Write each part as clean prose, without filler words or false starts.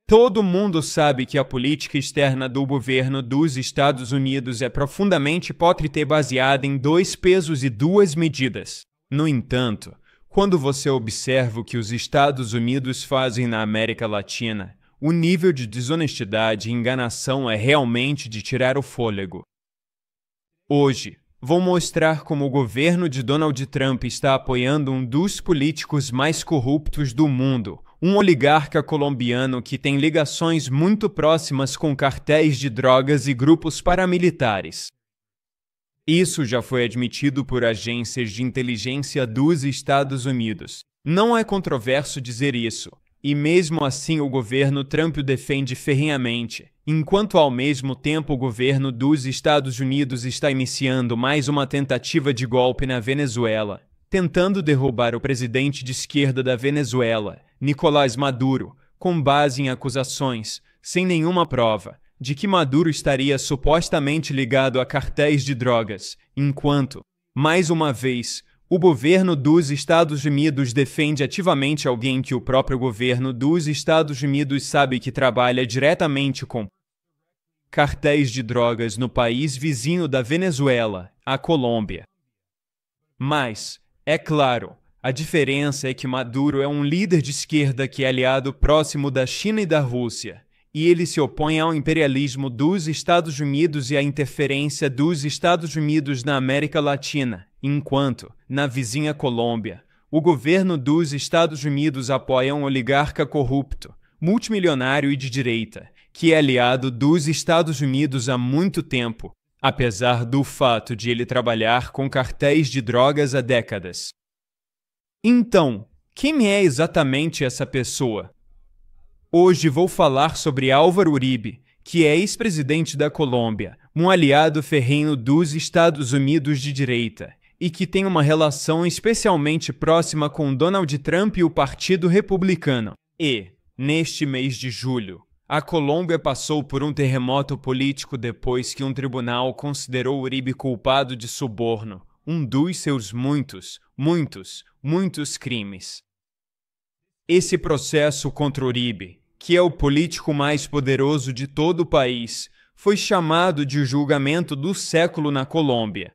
Todo mundo sabe que a política externa do governo dos Estados Unidos é profundamente hipócrita e baseada em dois pesos e duas medidas. No entanto, quando você observa o que os Estados Unidos fazem na América Latina, o nível de desonestidade e enganação é realmente de tirar o fôlego. Hoje, vou mostrar como o governo de Donald Trump está apoiando um dos políticos mais corruptos do mundo, um oligarca colombiano que tem ligações muito próximas com cartéis de drogas e grupos paramilitares. Isso já foi admitido por agências de inteligência dos Estados Unidos. Não é controverso dizer isso, e mesmo assim o governo Trump o defende ferrenhamente, enquanto ao mesmo tempo o governo dos Estados Unidos está iniciando mais uma tentativa de golpe na Venezuela, tentando derrubar o presidente de esquerda da Venezuela, Nicolás Maduro, com base em acusações, sem nenhuma prova, de que Maduro estaria supostamente ligado a cartéis de drogas, enquanto, mais uma vez, o governo dos Estados Unidos defende ativamente alguém que o próprio governo dos Estados Unidos sabe que trabalha diretamente com cartéis de drogas no país vizinho da Venezuela, a Colômbia. Mas, é claro, a diferença é que Maduro é um líder de esquerda que é aliado próximo da China e da Rússia, e ele se opõe ao imperialismo dos Estados Unidos e à interferência dos Estados Unidos na América Latina, enquanto, na vizinha Colômbia, o governo dos Estados Unidos apoia um oligarca corrupto, multimilionário e de direita, que é aliado dos Estados Unidos há muito tempo, apesar do fato de ele trabalhar com cartéis de drogas há décadas. Então, quem é exatamente essa pessoa? Hoje vou falar sobre Álvaro Uribe, que é ex-presidente da Colômbia, um aliado ferrenho dos Estados Unidos de direita, e que tem uma relação especialmente próxima com Donald Trump e o Partido Republicano. E, neste mês de julho, a Colômbia passou por um terremoto político depois que um tribunal considerou Uribe culpado de suborno, um dos seus muitos crimes. Esse processo contra Uribe, que é o político mais poderoso de todo o país, foi chamado de o julgamento do século na Colômbia.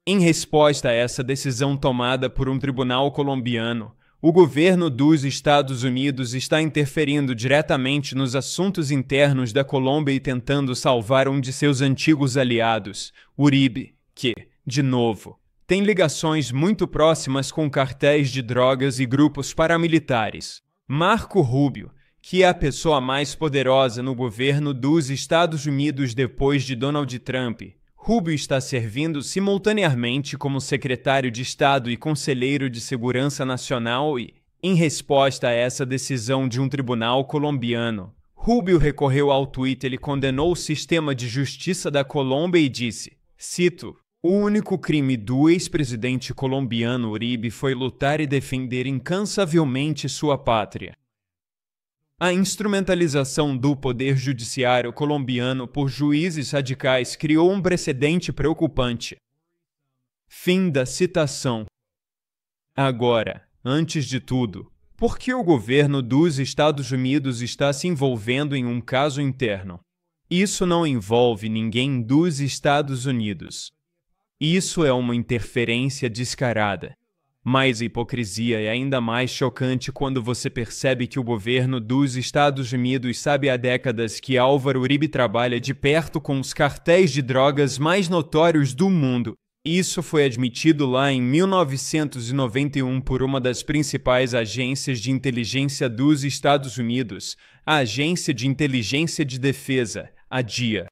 Em resposta a essa decisão tomada por um tribunal colombiano, o governo dos Estados Unidos está interferindo diretamente nos assuntos internos da Colômbia e tentando salvar um de seus antigos aliados, Uribe, que, de novo, tem ligações muito próximas com cartéis de drogas e grupos paramilitares. Marco Rubio, que é a pessoa mais poderosa no governo dos Estados Unidos depois de Donald Trump, Rubio está servindo simultaneamente como secretário de Estado e conselheiro de Segurança Nacional e, em resposta a essa decisão de um tribunal colombiano, Rubio recorreu ao Twitter e condenou o sistema de justiça da Colômbia e disse, cito, "O único crime do ex-presidente colombiano Uribe foi lutar e defender incansavelmente sua pátria." A instrumentalização do poder judiciário colombiano por juízes radicais criou um precedente preocupante. Fim da citação. Agora, antes de tudo, por que o governo dos Estados Unidos está se envolvendo em um caso interno? Isso não envolve ninguém dos Estados Unidos. Isso é uma interferência descarada. Mas a hipocrisia é ainda mais chocante quando você percebe que o governo dos Estados Unidos sabe há décadas que Álvaro Uribe trabalha de perto com os cartéis de drogas mais notórios do mundo. Isso foi admitido lá em 1991 por uma das principais agências de inteligência dos Estados Unidos, a Agência de Inteligência de Defesa, a DIA.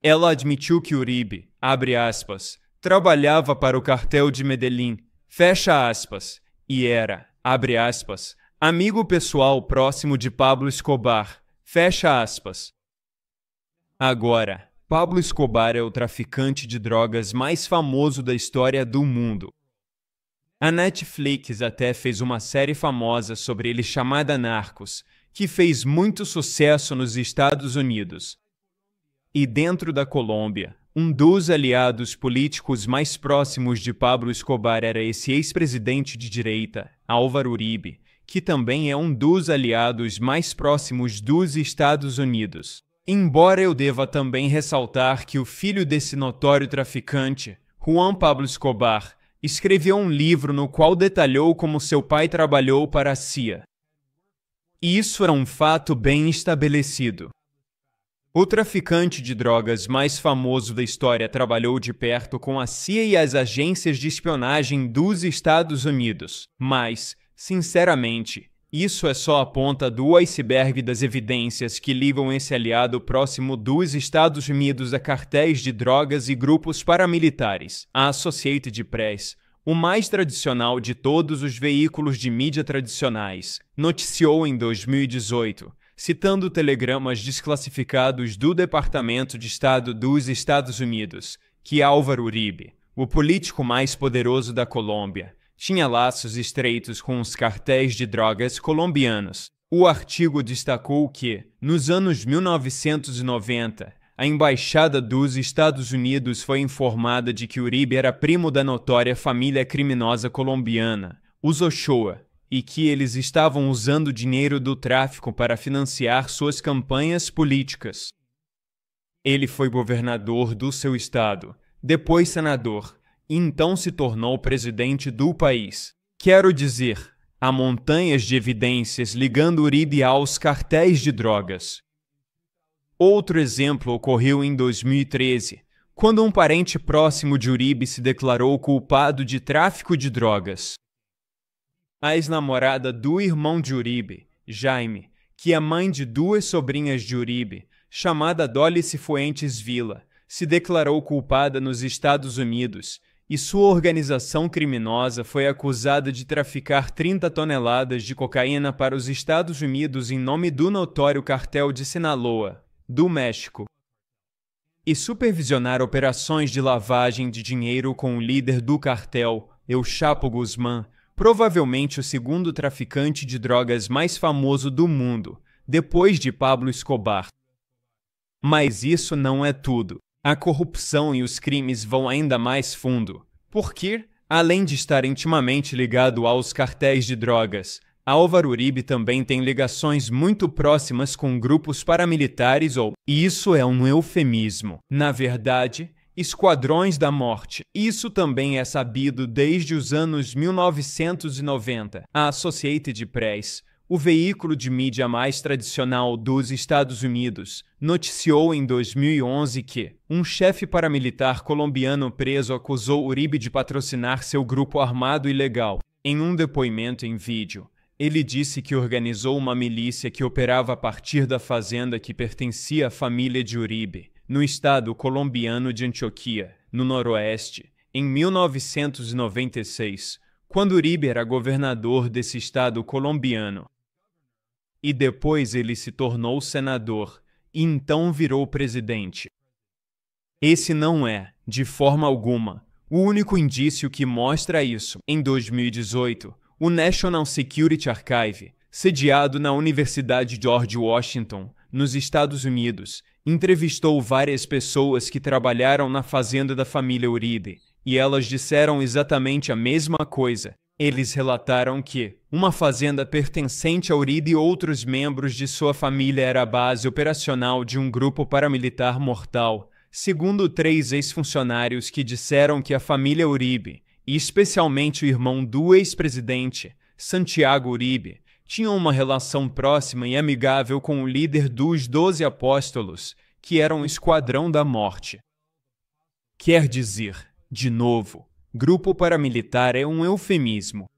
Ela admitiu que Uribe, abre aspas, trabalhava para o cartel de Medellín, fecha aspas, e era, abre aspas, amigo pessoal próximo de Pablo Escobar, fecha aspas. Agora, Pablo Escobar é o traficante de drogas mais famoso da história do mundo. A Netflix até fez uma série famosa sobre ele chamada Narcos, que fez muito sucesso nos Estados Unidos. E dentro da Colômbia, um dos aliados políticos mais próximos de Pablo Escobar era esse ex-presidente de direita, Álvaro Uribe, que também é um dos aliados mais próximos dos Estados Unidos. Embora eu deva também ressaltar que o filho desse notório traficante, Juan Pablo Escobar, escreveu um livro no qual detalhou como seu pai trabalhou para a CIA. E isso era um fato bem estabelecido. O traficante de drogas mais famoso da história trabalhou de perto com a CIA e as agências de espionagem dos Estados Unidos. Mas, sinceramente, isso é só a ponta do iceberg das evidências que ligam esse aliado próximo dos Estados Unidos a cartéis de drogas e grupos paramilitares. A Associated Press, o mais tradicional de todos os veículos de mídia tradicionais, noticiou em 2018, citando telegramas desclassificados do Departamento de Estado dos Estados Unidos, que Álvaro Uribe, o político mais poderoso da Colômbia, tinha laços estreitos com os cartéis de drogas colombianos. O artigo destacou que, nos anos 1990, a Embaixada dos Estados Unidos foi informada de que Uribe era primo da notória família criminosa colombiana, os Ochoa, e que eles estavam usando o dinheiro do tráfico para financiar suas campanhas políticas. Ele foi governador do seu estado, depois senador, e então se tornou presidente do país. Quero dizer, há montanhas de evidências ligando Uribe aos cartéis de drogas. Outro exemplo ocorreu em 2013, quando um parente próximo de Uribe se declarou culpado de tráfico de drogas. A ex-namorada do irmão de Uribe, Jaime, que é mãe de duas sobrinhas de Uribe, chamada Dolly Cifuentes Villa, se declarou culpada nos Estados Unidos e sua organização criminosa foi acusada de traficar 30 toneladas de cocaína para os Estados Unidos em nome do notório cartel de Sinaloa, do México, e supervisionar operações de lavagem de dinheiro com o líder do cartel, El Chapo Guzmán, provavelmente o segundo traficante de drogas mais famoso do mundo, depois de Pablo Escobar. Mas isso não é tudo. A corrupção e os crimes vão ainda mais fundo, porque, além de estar intimamente ligado aos cartéis de drogas, Álvaro Uribe também tem ligações muito próximas com grupos paramilitares e isso é um eufemismo. Na verdade, esquadrões da morte. Isso também é sabido desde os anos 1990. A Associated Press, o veículo de mídia mais tradicional dos Estados Unidos, noticiou em 2011 que um chefe paramilitar colombiano preso acusou Uribe de patrocinar seu grupo armado ilegal. Em um depoimento em vídeo, ele disse que organizou uma milícia que operava a partir da fazenda que pertencia à família de Uribe, no estado colombiano de Antioquia, no noroeste, em 1996, quando Uribe era governador desse estado colombiano. E depois ele se tornou senador, e então virou presidente. Esse não é, de forma alguma, o único indício que mostra isso. Em 2018, o National Security Archive, sediado na Universidade George Washington, nos Estados Unidos, entrevistou várias pessoas que trabalharam na fazenda da família Uribe, e elas disseram exatamente a mesma coisa. Eles relataram que uma fazenda pertencente a Uribe e outros membros de sua família era a base operacional de um grupo paramilitar mortal, segundo 3 ex-funcionários que disseram que a família Uribe, e especialmente o irmão do ex-presidente, Santiago Uribe, tinham uma relação próxima e amigável com o líder dos 12 apóstolos, que era um esquadrão da morte. Quer dizer, de novo, grupo paramilitar é um eufemismo.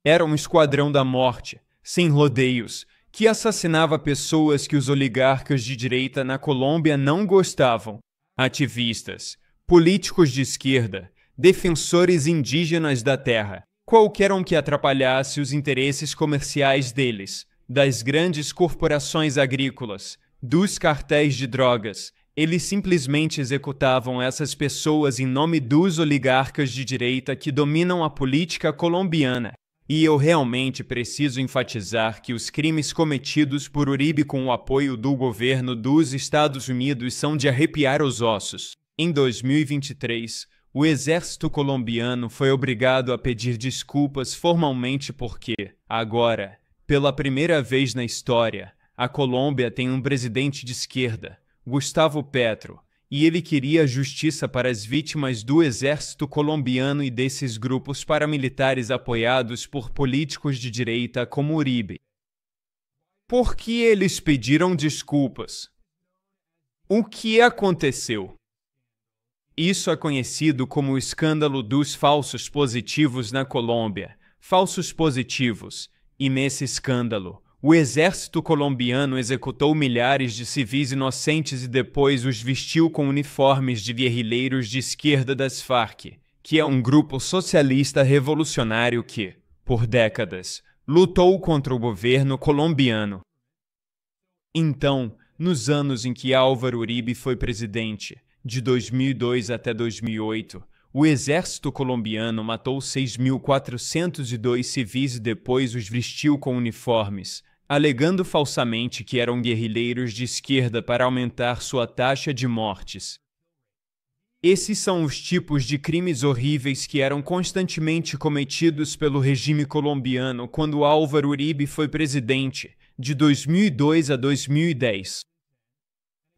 Era um esquadrão da morte, sem rodeios, que assassinava pessoas que os oligarcas de direita na Colômbia não gostavam, ativistas, políticos de esquerda, defensores indígenas da terra, qualquer um que atrapalhasse os interesses comerciais deles, das grandes corporações agrícolas, dos cartéis de drogas. Eles simplesmente executavam essas pessoas em nome dos oligarcas de direita que dominam a política colombiana. E eu realmente preciso enfatizar que os crimes cometidos por Uribe com o apoio do governo dos Estados Unidos são de arrepiar os ossos. Em 2023, o exército colombiano foi obrigado a pedir desculpas formalmente porque, agora, pela primeira vez na história, a Colômbia tem um presidente de esquerda, Gustavo Petro, e ele queria justiça para as vítimas do exército colombiano e desses grupos paramilitares apoiados por políticos de direita como Uribe. Por que eles pediram desculpas? O que aconteceu? Isso é conhecido como o escândalo dos falsos positivos na Colômbia. Falsos positivos. E nesse escândalo, o exército colombiano executou milhares de civis inocentes e depois os vestiu com uniformes de guerrilheiros de esquerda das Farc, que é um grupo socialista revolucionário que, por décadas, lutou contra o governo colombiano. Então, nos anos em que Álvaro Uribe foi presidente, de 2002 até 2008, o exército colombiano matou 6.402 civis e depois os vestiu com uniformes, alegando falsamente que eram guerrilheiros de esquerda para aumentar sua taxa de mortes. Esses são os tipos de crimes horríveis que eram constantemente cometidos pelo regime colombiano quando Álvaro Uribe foi presidente, de 2002 a 2010.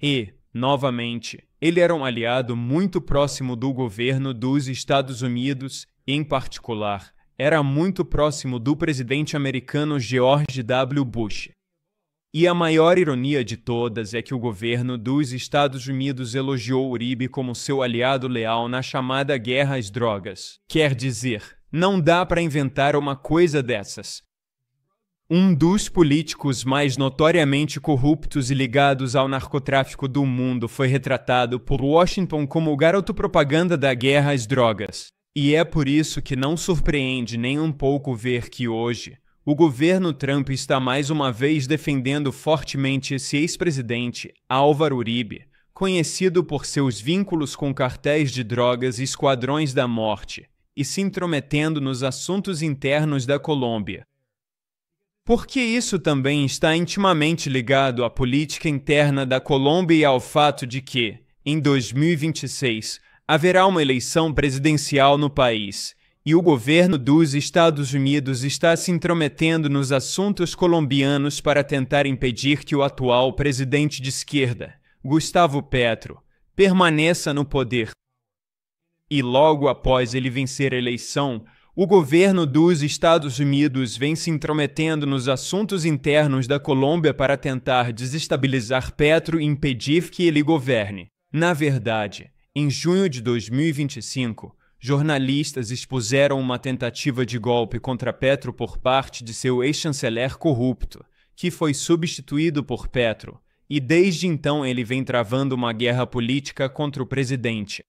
E, novamente, ele era um aliado muito próximo do governo dos Estados Unidos e, em particular, era muito próximo do presidente americano George W. Bush. E a maior ironia de todas é que o governo dos Estados Unidos elogiou Uribe como seu aliado leal na chamada Guerra às Drogas. Quer dizer, não dá para inventar uma coisa dessas. Um dos políticos mais notoriamente corruptos e ligados ao narcotráfico do mundo foi retratado por Washington como o garoto propaganda da guerra às drogas. E é por isso que não surpreende nem um pouco ver que hoje, o governo Trump está mais uma vez defendendo fortemente esse ex-presidente, Álvaro Uribe, conhecido por seus vínculos com cartéis de drogas e esquadrões da morte, e se intrometendo nos assuntos internos da Colômbia. Porque isso também está intimamente ligado à política interna da Colômbia e ao fato de que, em 2026, haverá uma eleição presidencial no país, e o governo dos Estados Unidos está se intrometendo nos assuntos colombianos para tentar impedir que o atual presidente de esquerda, Gustavo Petro, permaneça no poder. E logo após ele vencer a eleição, o governo dos Estados Unidos vem se intrometendo nos assuntos internos da Colômbia para tentar desestabilizar Petro e impedir que ele governe. Na verdade, em junho de 2025, jornalistas expuseram uma tentativa de golpe contra Petro por parte de seu ex-chanceler corrupto, que foi substituído por Petro, e desde então ele vem travando uma guerra política contra o presidente.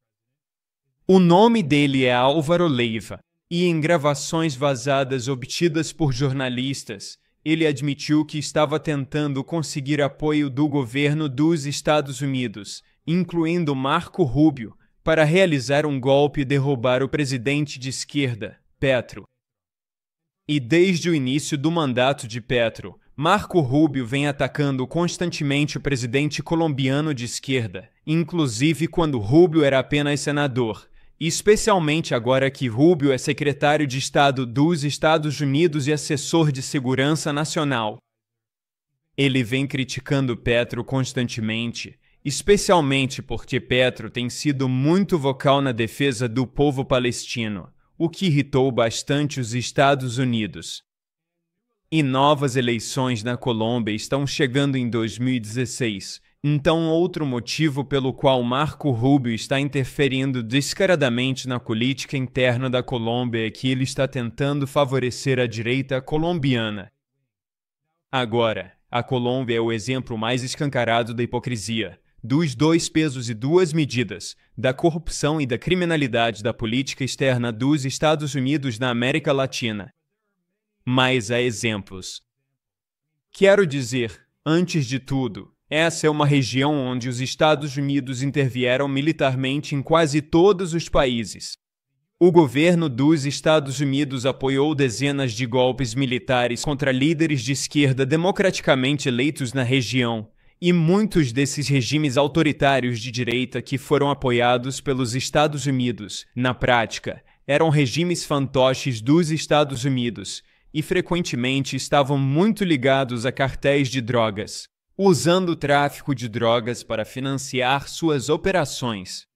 O nome dele é Álvaro Leiva. E em gravações vazadas obtidas por jornalistas, ele admitiu que estava tentando conseguir apoio do governo dos Estados Unidos, incluindo Marco Rubio, para realizar um golpe e derrubar o presidente de esquerda, Petro. E desde o início do mandato de Petro, Marco Rubio vem atacando constantemente o presidente colombiano de esquerda, inclusive quando Rubio era apenas senador, especialmente agora que Rubio é secretário de Estado dos Estados Unidos e assessor de segurança nacional. Ele vem criticando Petro constantemente, especialmente porque Petro tem sido muito vocal na defesa do povo palestino, o que irritou bastante os Estados Unidos. E novas eleições na Colômbia estão chegando em 2016, então outro motivo pelo qual Marco Rubio está interferindo descaradamente na política interna da Colômbia é que ele está tentando favorecer a direita colombiana. Agora, a Colômbia é o exemplo mais escancarado da hipocrisia, dos dois pesos e duas medidas, da corrupção e da criminalidade da política externa dos Estados Unidos na América Latina. Mas há exemplos. Quero dizer, antes de tudo, essa é uma região onde os Estados Unidos intervieram militarmente em quase todos os países. O governo dos Estados Unidos apoiou dezenas de golpes militares contra líderes de esquerda democraticamente eleitos na região, E muitos desses regimes autoritários de direita que foram apoiados pelos Estados Unidos, na prática, eram regimes fantoches dos Estados Unidos e frequentemente estavam muito ligados a cartéis de drogas, usando o tráfico de drogas para financiar suas operações.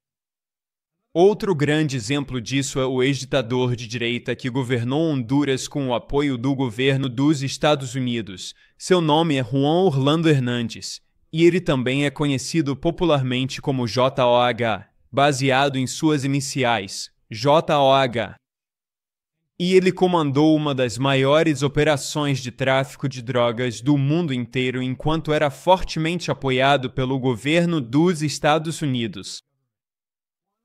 Outro grande exemplo disso é o ex-ditador de direita que governou Honduras com o apoio do governo dos Estados Unidos. Seu nome é Juan Orlando Hernández, e ele também é conhecido popularmente como JOH, baseado em suas iniciais, JOH. E ele comandou uma das maiores operações de tráfico de drogas do mundo inteiro enquanto era fortemente apoiado pelo governo dos Estados Unidos.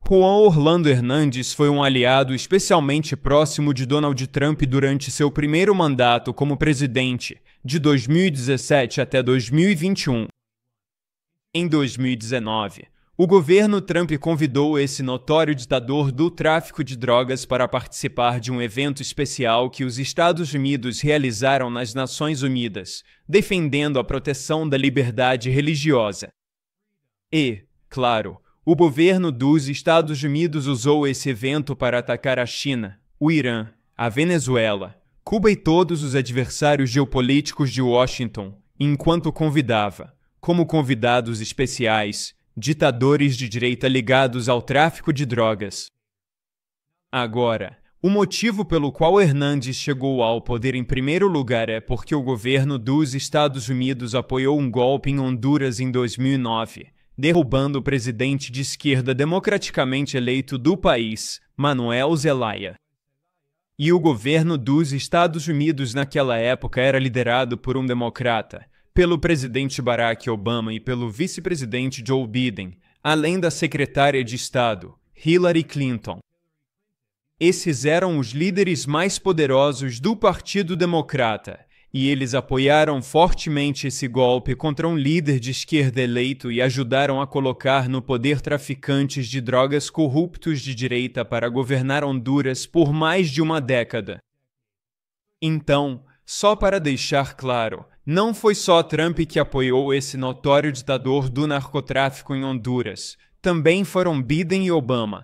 Juan Orlando Hernández foi um aliado especialmente próximo de Donald Trump durante seu primeiro mandato como presidente, de 2017 até 2021. Em 2019, o governo Trump convidou esse notório ditador do tráfico de drogas para participar de um evento especial que os Estados Unidos realizaram nas Nações Unidas, defendendo a proteção da liberdade religiosa. E, claro, o governo dos Estados Unidos usou esse evento para atacar a China, o Irã, a Venezuela, Cuba e todos os adversários geopolíticos de Washington, enquanto convidava, como convidados especiais, ditadores de direita ligados ao tráfico de drogas. Agora, o motivo pelo qual Hernández chegou ao poder em primeiro lugar é porque o governo dos Estados Unidos apoiou um golpe em Honduras em 2009, derrubando o presidente de esquerda democraticamente eleito do país, Manuel Zelaya. E o governo dos Estados Unidos naquela época era liderado por um democrata, pelo presidente Barack Obama e pelo vice-presidente Joe Biden, além da secretária de Estado, Hillary Clinton. Esses eram os líderes mais poderosos do Partido Democrata, e eles apoiaram fortemente esse golpe contra um líder de esquerda eleito e ajudaram a colocar no poder traficantes de drogas corruptos de direita para governar Honduras por mais de uma década. Então, só para deixar claro, não foi só Trump que apoiou esse notório ditador do narcotráfico em Honduras, também foram Biden e Obama.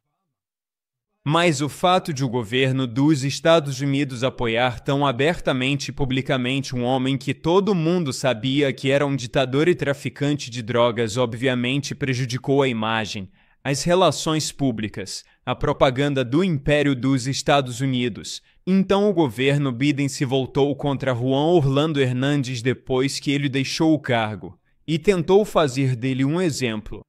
Mas o fato de o governo dos Estados Unidos apoiar tão abertamente e publicamente um homem que todo mundo sabia que era um ditador e traficante de drogas obviamente prejudicou a imagem, as relações públicas, a propaganda do Império dos Estados Unidos. Então o governo Biden se voltou contra Juan Orlando Hernández depois que ele deixou o cargo, e tentou fazer dele um exemplo.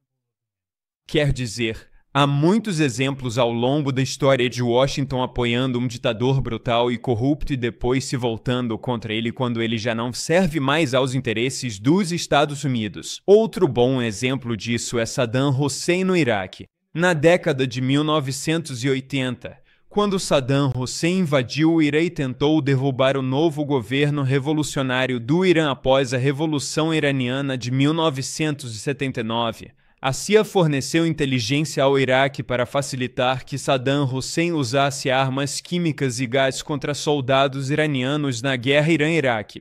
Quer dizer, há muitos exemplos ao longo da história de Washington apoiando um ditador brutal e corrupto e depois se voltando contra ele quando ele já não serve mais aos interesses dos Estados Unidos. Outro bom exemplo disso é Saddam Hussein no Iraque. Na década de 1980, quando Saddam Hussein invadiu o Irã e tentou derrubar o novo governo revolucionário do Irã após a Revolução Iraniana de 1979, a CIA forneceu inteligência ao Iraque para facilitar que Saddam Hussein usasse armas químicas e gás contra soldados iranianos na guerra Irã-Iraque.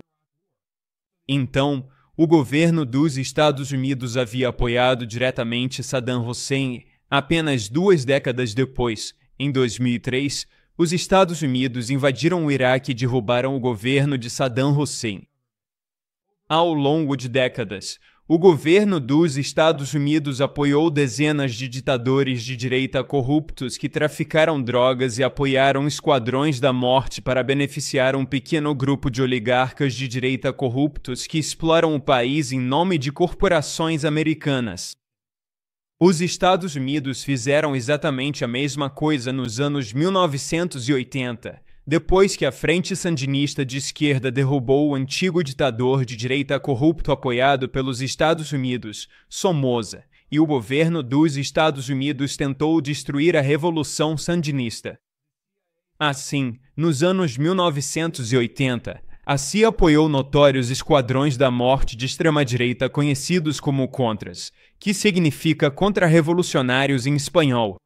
Então, o governo dos Estados Unidos havia apoiado diretamente Saddam Hussein. Apenas 2 décadas depois, em 2003, os Estados Unidos invadiram o Iraque e derrubaram o governo de Saddam Hussein. Ao longo de décadas, o governo dos Estados Unidos apoiou dezenas de ditadores de direita corruptos que traficaram drogas e apoiaram esquadrões da morte para beneficiar um pequeno grupo de oligarcas de direita corruptos que exploram o país em nome de corporações americanas. Os Estados Unidos fizeram exatamente a mesma coisa nos anos 1980, depois que a Frente Sandinista de Esquerda derrubou o antigo ditador de direita corrupto apoiado pelos Estados Unidos, Somoza, e o governo dos Estados Unidos tentou destruir a Revolução Sandinista. Assim, nos anos 1980, a CIA apoiou notórios esquadrões da morte de extrema-direita conhecidos como Contras, que significa contra-revolucionários em espanhol.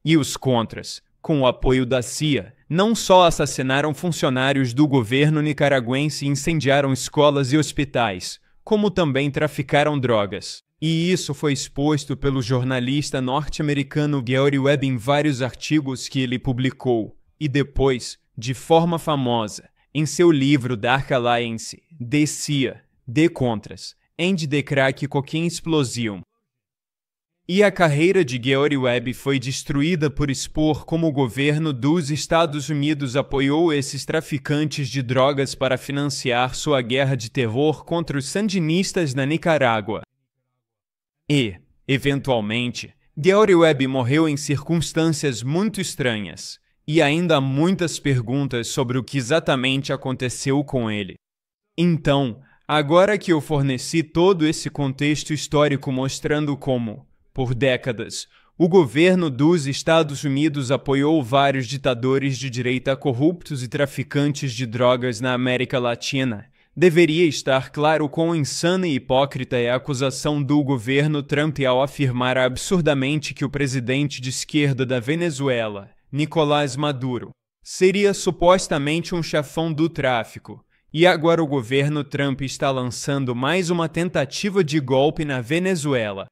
E os Contras, com o apoio da CIA, não só assassinaram funcionários do governo nicaragüense e incendiaram escolas e hospitais, como também traficaram drogas. E isso foi exposto pelo jornalista norte-americano Gary Webb em vários artigos que ele publicou, e depois, de forma famosa, em seu livro Dark Alliance, The CIA, The Contras, and the Crack Cocaine Explosion. E a carreira de Gary Webb foi destruída por expor como o governo dos Estados Unidos apoiou esses traficantes de drogas para financiar sua guerra de terror contra os sandinistas na Nicarágua. E, eventualmente, Gary Webb morreu em circunstâncias muito estranhas, e ainda há muitas perguntas sobre o que exatamente aconteceu com ele. Então, agora que eu forneci todo esse contexto histórico mostrando como, por décadas, o governo dos Estados Unidos apoiou vários ditadores de direita corruptos e traficantes de drogas na América Latina, deveria estar claro quão insana e hipócrita é a acusação do governo Trump ao afirmar absurdamente que o presidente de esquerda da Venezuela, Nicolás Maduro, seria supostamente um chefão do tráfico, e agora o governo Trump está lançando mais uma tentativa de golpe na Venezuela.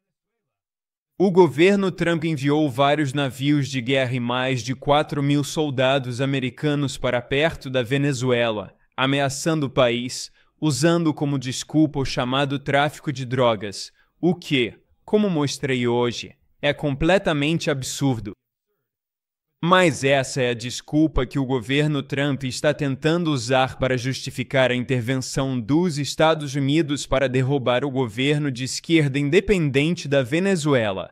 O governo Trump enviou vários navios de guerra e mais de 4.000 soldados americanos para perto da Venezuela, ameaçando o país, usando como desculpa o chamado tráfico de drogas, o que, como mostrei hoje, é completamente absurdo. Mas essa é a desculpa que o governo Trump está tentando usar para justificar a intervenção dos Estados Unidos para derrubar o governo de esquerda independente da Venezuela.